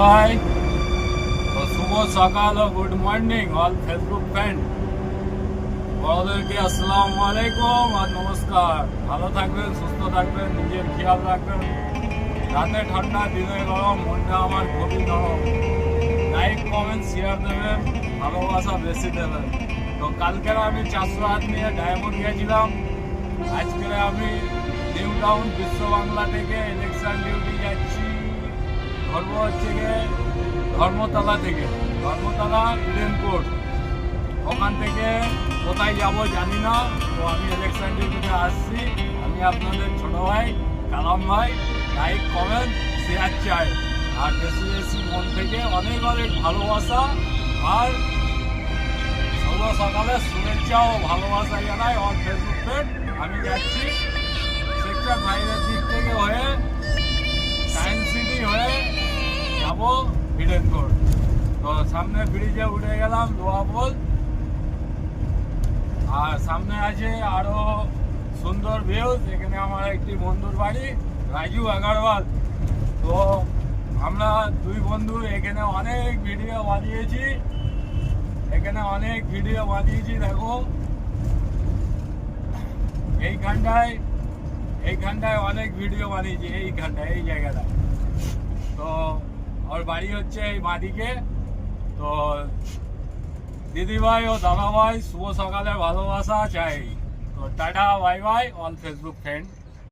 ভাই। তো শুভ সকাল ও good morning all Facebook friend. বড়দেরকে আসসালামু আলাইকুম আর নমস্কার। ভালো থাকবেন, সুস্থ থাকবেন, নিজের খেয়াল রাখবেন। রাতে ঠান্ডা, দিনে গরম, মনটা আমার খুবই নরম। লাইক কমেন্ট শেয়ার দেবেন, ভালোবাসা বেশি দেবেন। তো কালকের আমি 400 হাত নিয়ে ডায়মন্ড গিয়েছিলাম। আজকে আমি নিউ টাউন বিশ্ব বাংলা থেকে ইলেকশন ডিউটি যাচ্ছি। ধর্ম হচ্ছে গিয়ে ধর্মতলা থেকে, ধর্মতলা ইডেন কোর্ট। ওখান থেকে কোথায় যাব জানি না। তো আমি ইলেকশন ডিউটিতে আসছি। আমি আপনাদের ছোট ভাই কালাম ভাই। লাইক কমেন্ট শেয়ার চাই, আর বেশি বেশি মন থেকে অনেক অনেক ভালোবাসা আর শুভ সকালে শুভেচ্ছা ও ভালোবাসা জানাই অল ফেসবুক ফ্রেন্ড। আমি যাচ্ছি সেক্টর বাইরের দিক থেকে হয়ে সায়েন্স সিটি হয়ে যাবো ইডেন কোর্ট। তো সামনে ব্রিজে উঠে গেলাম দোয়াপোল, আর সামনে আছে আরো সুন্দর ভিউজ। এখানে আমার একটি বন্ধুর বাড়ি, রাজু আগারওয়াল। তো আমরা দুই বন্ধু এখানে অনেক ভিডিও বানিয়েছি, দেখো এইখানটায় অনেক ভিডিও বানিয়েছি, এই জায়গাটা। তো ওর বাড়ি হচ্ছে এই বাদিকে। তো দিদিভাই ও দাদাভাই শুভ সকালে ভালোবাসা চাই। তো tata bye bye all Facebook friend.